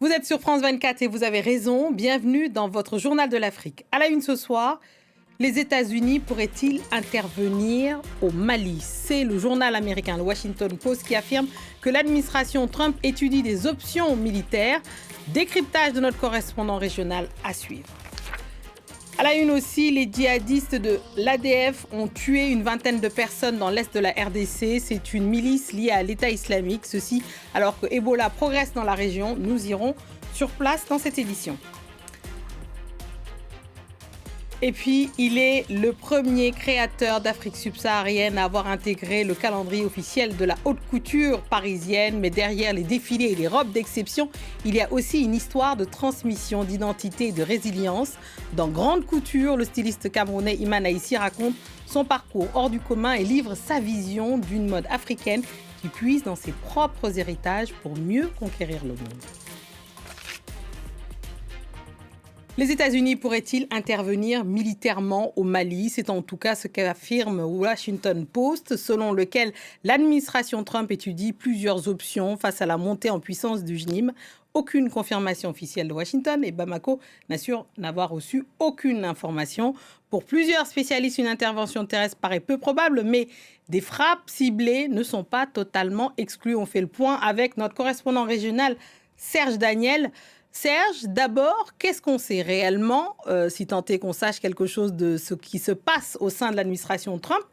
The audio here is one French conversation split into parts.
Vous êtes sur France 24 et vous avez raison. Bienvenue dans votre journal de l'Afrique. À la une ce soir, les États-Unis pourraient-ils intervenir au Mali? C'est le journal américain, le Washington Post, qui affirme que l'administration Trump étudie des options militaires. Décryptage de notre correspondant régional à suivre. À la une aussi, les djihadistes de l'ADF ont tué une vingtaine de personnes dans l'est de la RDC. C'est une milice liée à l'État islamique. Ceci alors que Ebola progresse dans la région. Nous irons sur place dans cette édition. Et puis, il est le premier créateur d'Afrique subsaharienne à avoir intégré le calendrier officiel de la haute couture parisienne. Mais derrière les défilés et les robes d'exception, il y a aussi une histoire de transmission, d'identité et de résilience. Dans Grande Couture, le styliste camerounais Iman Aïssi raconte son parcours hors du commun et livre sa vision d'une mode africaine qui puise dans ses propres héritages pour mieux conquérir le monde. Les États-Unis pourraient-ils intervenir militairement au Mali? C'est en tout cas ce qu'affirme Washington Post, selon lequel l'administration Trump étudie plusieurs options face à la montée en puissance du JNIM. Aucune confirmation officielle de Washington et Bamako n'assure n'avoir reçu aucune information. Pour plusieurs spécialistes, une intervention terrestre paraît peu probable, mais des frappes ciblées ne sont pas totalement exclues. On fait le point avec notre correspondant régional Serge Daniel. Serge, d'abord, qu'est-ce qu'on sait réellement, si tant est qu'on sache quelque chose de ce qui se passe au sein de l'administration Trump,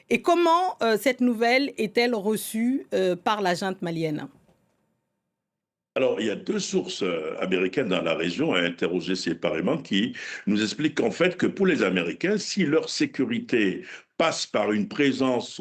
et comment cette nouvelle est-elle reçue par la junte malienne? Alors, il y a deux sources américaines dans la région à interroger séparément qui nous expliquent qu'en fait, que pour les Américains, si leur sécurité passe par une présence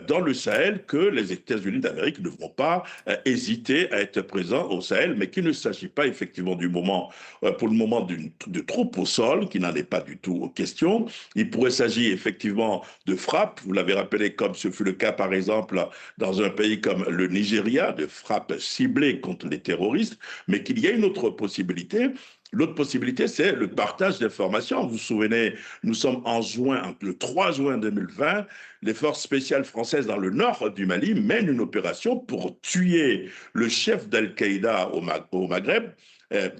dans le Sahel, que les États-Unis d'Amérique ne vont pas hésiter à être présents au Sahel, mais qu'il ne s'agit pas effectivement du moment, pour le moment, de troupes au sol, qui n'en est pas du tout question. Il pourrait s'agir effectivement de frappes, vous l'avez rappelé, comme ce fut le cas par exemple dans un pays comme le Nigeria, de frappes ciblées contre les terroristes, mais qu'il y a une autre possibilité. L'autre possibilité, c'est le partage d'informations. Vous vous souvenez, nous sommes en juin, le 3 juin 2020, les forces spéciales françaises dans le nord du Mali mènent une opération pour tuer le chef d'Al-Qaïda au Maghreb,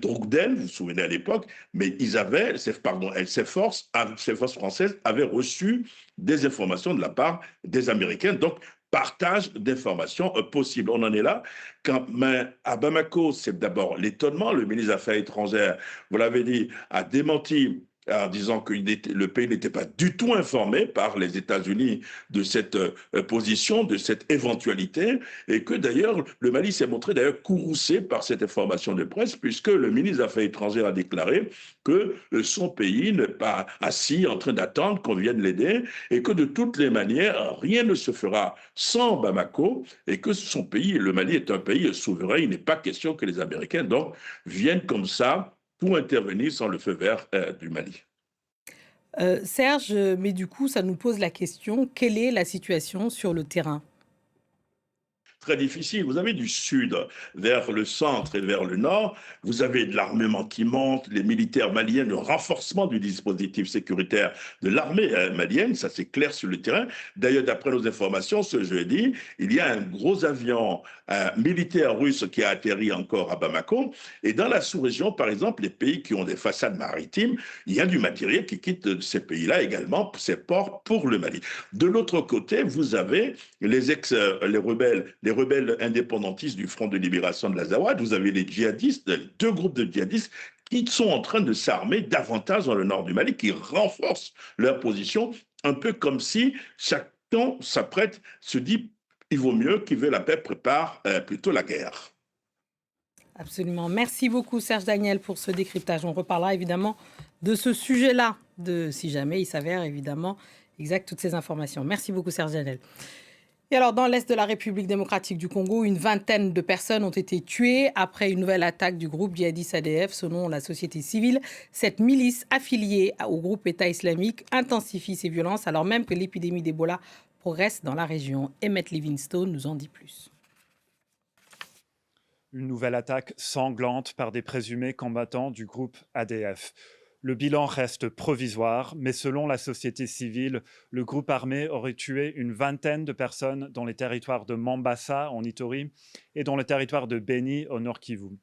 Drogdel, vous vous souvenez à l'époque, mais ces forces françaises avaient reçu des informations de la part des Américains. Donc, partage d'informations possible. On en est là. Mais à Bamako, c'est d'abord l'étonnement. Le ministre des Affaires étrangères, vous l'avez dit, a démenti en disant que le pays n'était pas du tout informé par les États-Unis de cette position, de cette éventualité, et que d'ailleurs, le Mali s'est montré d'ailleurs courroucé par cette information de presse, puisque le ministre des Affaires étrangères a déclaré que son pays n'est pas assis en train d'attendre qu'on vienne l'aider, et que de toutes les manières, rien ne se fera sans Bamako, et que son pays, le Mali, est un pays souverain. Il n'est pas question que les Américains donc viennent comme ça pour intervenir sans le feu vert du Mali. Serge, mais du coup, ça nous pose la question, quelle est la situation sur le terrain? Très difficile. Vous avez du sud vers le centre et vers le nord, vous avez de l'armement qui monte, les militaires maliens, le renforcement du dispositif sécuritaire de l'armée malienne, ça c'est clair sur le terrain. D'ailleurs, d'après nos informations, ce jeudi, il y a un gros avion militaire russe qui a atterri encore à Bamako. Et dans la sous-région, par exemple, les pays qui ont des façades maritimes, il y a du matériel qui quitte ces pays-là également, ces ports pour le Mali. De l'autre côté, vous avez les rebelles indépendantistes du Front de libération de l'Azawad, vous avez les djihadistes, deux groupes de djihadistes qui sont en train de s'armer davantage dans le nord du Mali, qui renforcent leur position, un peu comme si chacun s'apprête, se dit, il vaut mieux qui veut la paix prépare plutôt la guerre. Absolument. Merci beaucoup, Serge Daniel, pour ce décryptage. On reparlera évidemment de ce sujet-là, si jamais il s'avère évidemment exact toutes ces informations. Merci beaucoup, Serge Daniel. Et alors, dans l'est de la République démocratique du Congo, une vingtaine de personnes ont été tuées après une nouvelle attaque du groupe djihadiste ADF. Selon la société civile, cette milice affiliée au groupe État islamique intensifie ses violences alors même que l'épidémie d'Ebola progresse dans la région. Emmett Livingstone nous en dit plus. Une nouvelle attaque sanglante par des présumés combattants du groupe ADF. Le bilan reste provisoire, mais selon la société civile, le groupe armé aurait tué une vingtaine de personnes dans les territoires de Mambasa, en Ituri, et dans le territoire de Beni, au Nord Kivu.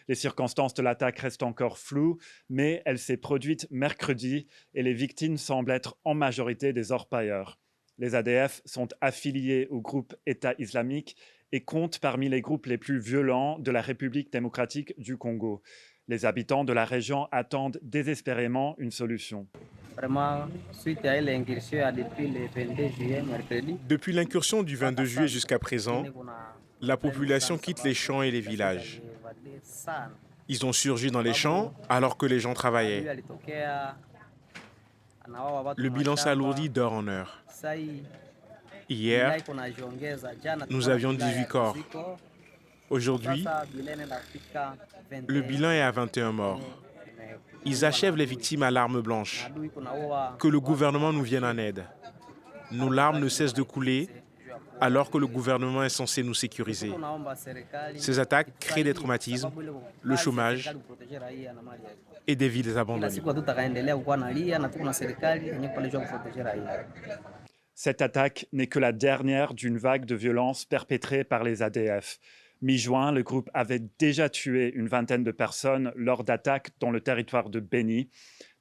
Les circonstances de l'attaque restent encore floues, mais elle s'est produite mercredi et les victimes semblent être en majorité des orpailleurs. Les ADF sont affiliés au groupe État islamique et comptent parmi les groupes les plus violents de la République démocratique du Congo. Les habitants de la région attendent désespérément une solution. Vraiment, suite à l'incursion depuis le 22 juillet, mercredi, Depuis l'incursion du 22 juillet jusqu'à présent, la population quitte les champs et les villages. Ils ont surgi dans les champs alors que les gens travaillaient. Le bilan s'alourdit d'heure en heure. Hier, nous avions 18 corps. Aujourd'hui, le bilan est à 21 morts. Ils achèvent les victimes à l'arme blanche. Que le gouvernement nous vienne en aide. Nos larmes ne cessent de couler alors que le gouvernement est censé nous sécuriser. Ces attaques créent des traumatismes, le chômage et des villes abandonnées. Cette attaque n'est que la dernière d'une vague de violences perpétrées par les ADF. Mi-juin, le groupe avait déjà tué une vingtaine de personnes lors d'attaques dans le territoire de Beni.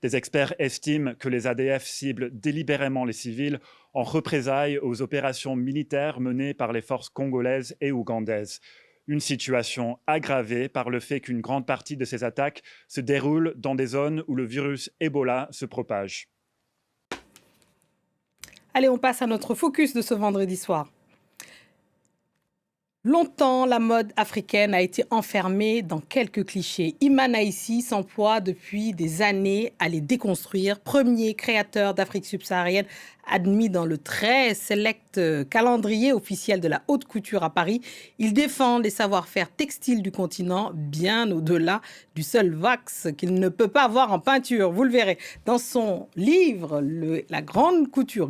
Des experts estiment que les ADF ciblent délibérément les civils en représailles aux opérations militaires menées par les forces congolaises et ougandaises. Une situation aggravée par le fait qu'une grande partie de ces attaques se déroulent dans des zones où le virus Ebola se propage. Allez, on passe à notre focus de ce vendredi soir. Longtemps, la mode africaine a été enfermée dans quelques clichés. Iman Aïssi s'emploie depuis des années à les déconstruire. Premier créateur d'Afrique subsaharienne admis dans le très select calendrier officiel de la haute couture à Paris, il défend les savoir-faire textiles du continent bien au-delà du seul wax qu'il ne peut pas voir en peinture. Vous le verrez dans son livre La grande couture,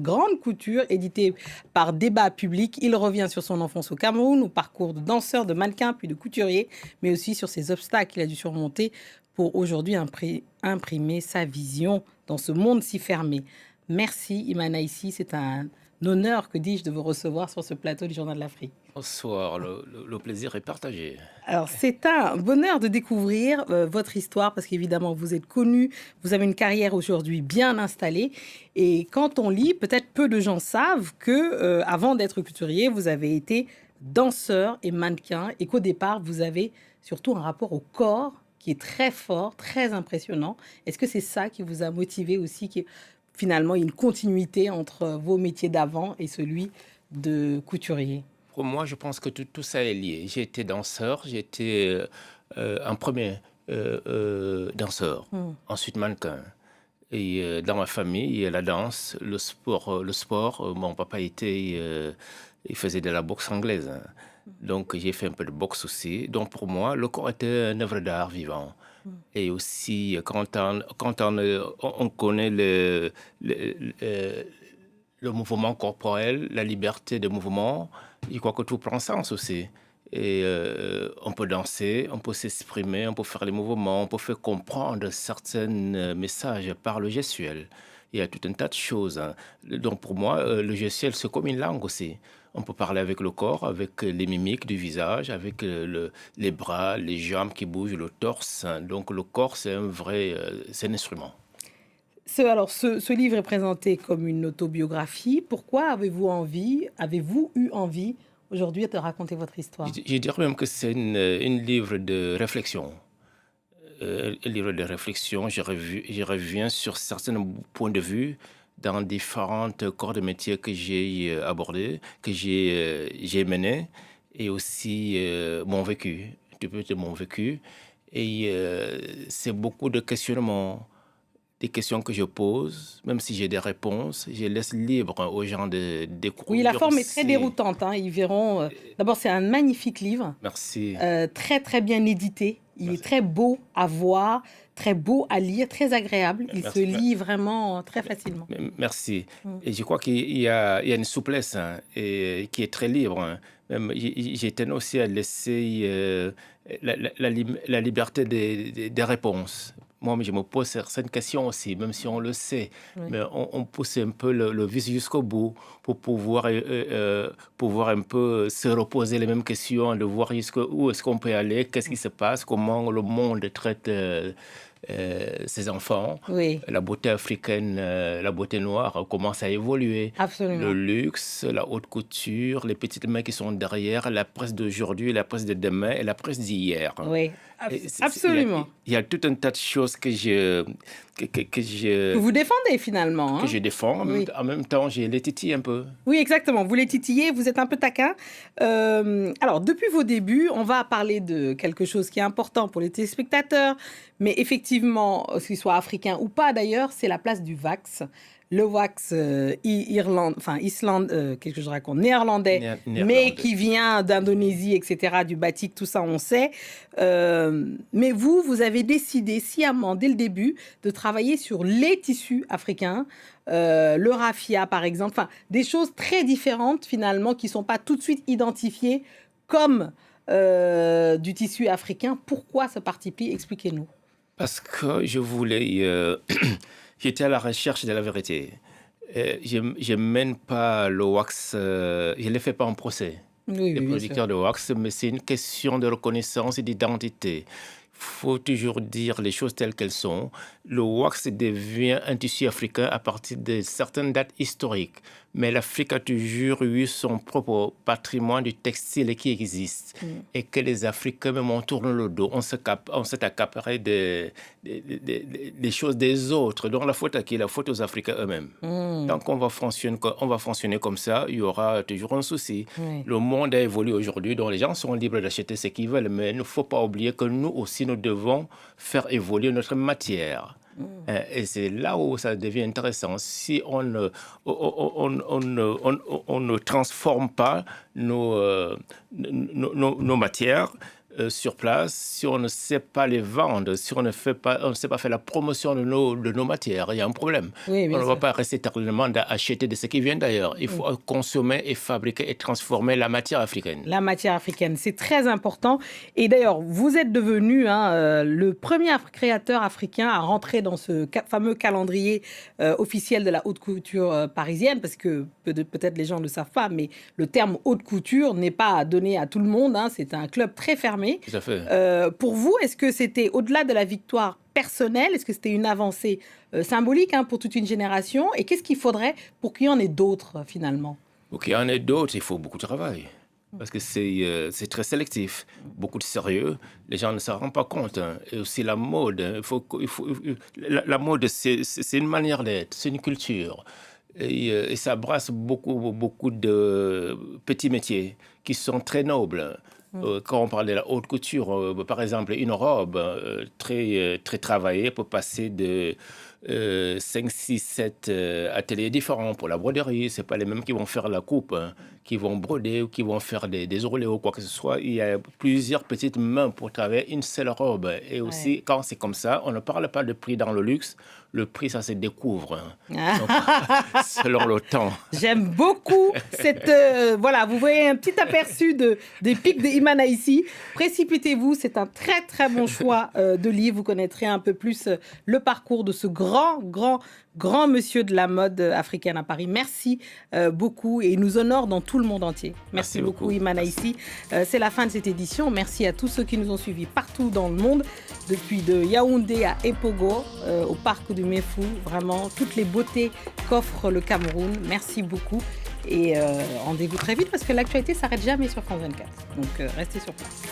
édité par Débat Public. Il revient sur son enfance au Cameroun, au parcours de danseur, de mannequin, puis de couturier, mais aussi sur ses obstacles qu'il a dû surmonter pour aujourd'hui imprimer sa vision dans ce monde si fermé. Merci Iman Aïssi, c'est un honneur, que dis-je, de vous recevoir sur ce plateau du Journal de l'Afrique. Bonsoir, le plaisir est partagé. Alors, c'est un bonheur de découvrir votre histoire parce qu'évidemment, vous êtes connu, vous avez une carrière aujourd'hui bien installée. Et quand on lit, peut-être peu de gens savent que avant d'être couturier, vous avez été danseur et mannequin et qu'au départ, vous avez surtout un rapport au corps qui est très fort, très impressionnant. Est-ce que c'est ça qui vous a motivé aussi, finalement une continuité entre vos métiers d'avant et celui de couturier? Pour moi, je pense que tout ça est lié. J'ai été danseur, j'étais un premier danseur, ensuite mannequin. Et dans ma famille, il y a la danse, le sport. Mon papa il faisait de la boxe anglaise. Donc, j'ai fait un peu de boxe aussi. Donc, pour moi, le corps était une œuvre d'art vivant. Et aussi, quand on connaît le mouvement corporel, la liberté de mouvement, je crois que tout prend sens aussi. Et on peut danser, on peut s'exprimer, on peut faire les mouvements, on peut faire comprendre certains messages par le gestuel. Il y a tout un tas de choses. Donc pour moi, le gestuel, c'est comme une langue aussi. On peut parler avec le corps, avec les mimiques du visage, avec les bras, les jambes qui bougent, le torse. Donc le corps, c'est c'est un instrument. Ce livre est présenté comme une autobiographie. Pourquoi avez-vous eu envie aujourd'hui de raconter votre histoire? Je dirais même que c'est un livre de réflexion. Un livre de réflexion, je reviens sur certains points de vue dans différentes corps de métier que j'ai abordés, que j'ai menés, et aussi mon vécu, un petit peu de mon vécu. Et c'est beaucoup de questionnements, des questions que je pose, même si j'ai des réponses, je laisse libre aux gens de découvrir. Oui, la forme est très déroutante. Ils verront. D'abord, c'est un magnifique livre. Merci. Très, très bien édité. Il est très beau à voir, très beau à lire, très agréable. Il se lit vraiment très facilement. Merci. Et je crois qu'il y a une souplesse et qui est très libre. Même, j'ai tenu aussi à laisser la liberté des réponses. moi, je me pose certaines questions aussi, même si on le sait. Oui. Mais on pousse un peu le vice jusqu'au bout pour pouvoir un peu se reposer les mêmes questions, de voir jusqu'où est-ce qu'on peut aller, qu'est-ce qui se passe, comment le monde traite ses enfants. Oui. La beauté africaine, la beauté noire commence à évoluer. Absolument. Le luxe, la haute couture, les petites mains qui sont derrière, la presse d'aujourd'hui, la presse de demain et la presse d'hier. Oui, absolument. Il y a tout un tas de choses que que vous défendez finalement. Que je défends. Oui. En même temps, je les titille un peu. Oui, exactement. Vous les titillez, vous êtes un peu taquin. Alors, depuis vos débuts, on va parler de quelque chose qui est important pour les téléspectateurs, mais effectivement, qu'il soit africain ou pas d'ailleurs, c'est la place du wax. Le wax qu'est-ce que je raconte, néerlandais, mais qui vient d'Indonésie, etc., du batik, tout ça, on sait. Mais vous avez décidé sciemment, dès le début, de travailler sur les tissus africains, le raffia, par exemple, enfin, des choses très différentes, finalement, qui ne sont pas tout de suite identifiées comme du tissu africain. Pourquoi ce parti pris? Expliquez-nous. Parce que je voulais... J'étais à la recherche de la vérité. Je ne mène pas le wax, je ne le fais pas en procès. Oui, les producteurs de wax, mais c'est une question de reconnaissance et d'identité. Il faut toujours dire les choses telles qu'elles sont. Le wax devient un tissu africain à partir de certaines dates historiques. Mais l'Afrique a toujours eu son propre patrimoine du textile qui existe. Et que les Africains, même on tourne le dos, on s'est accaparé des choses des autres. Donc la faute à qui? La faute aux Africains eux-mêmes. Donc on va fonctionner comme ça, il y aura toujours un souci. Le monde a évolué aujourd'hui, donc les gens sont libres d'acheter ce qu'ils veulent. Mais il ne faut pas oublier que nous aussi, nous devons faire évoluer notre matière. Et c'est là où ça devient intéressant. Si on ne transforme pas nos matières sur place, si on ne sait pas les vendre, si on ne sait pas faire la promotion de nos matières, il y a un problème. Oui, on ne va pas rester éternellement à acheter de ce qui vient d'ailleurs. Il faut consommer et fabriquer et transformer la matière africaine. La matière africaine, c'est très important. Et d'ailleurs, vous êtes devenu le premier créateur africain à rentrer dans ce fameux calendrier officiel de la haute couture parisienne, parce que peut-être les gens ne le savent pas, mais le terme haute couture n'est pas donné à tout le monde. C'est un club très fermé. Tout à fait. Pour vous, est-ce que c'était au-delà de la victoire personnelle, est-ce que c'était une avancée symbolique pour toute une génération? Et qu'est-ce qu'il faudrait pour qu'il y en ait d'autres finalement? Pour qu'il y en ait d'autres, il faut beaucoup de travail. Parce que c'est très sélectif, beaucoup de sérieux. Les gens ne s'en rendent pas compte. Et aussi la mode. La mode, c'est une manière d'être, c'est une culture. Et ça brasse beaucoup de petits métiers qui sont très nobles. Quand on parle de la haute couture, par exemple, une robe très travaillée peut passer de 5, 6, 7 ateliers différents pour la broderie. Ce n'est pas les mêmes qui vont faire la coupe, qui vont broder ou qui vont faire des ourlets ou quoi que ce soit. Il y a plusieurs petites mains pour travailler une seule robe. Et aussi, quand c'est comme ça, on ne parle pas de prix dans le luxe. Le prix, ça se découvre. Donc, selon le temps. J'aime beaucoup cette... voilà, vous voyez un petit aperçu des pics de Imana ici. Précipitez-vous, c'est un très, très bon choix de livre. Vous connaîtrez un peu plus le parcours de ce grand monsieur de la mode africaine à Paris. Merci beaucoup et il nous honore dans tout le monde entier. Merci beaucoup, Imana ici. C'est la fin de cette édition. Merci à tous ceux qui nous ont suivis partout dans le monde, depuis de Yaoundé à Epogo, au parc du Mefou. Vraiment, toutes les beautés qu'offre le Cameroun. Merci beaucoup. Et rendez-vous très vite parce que l'actualité ne s'arrête jamais sur France 24. Donc, restez sur place.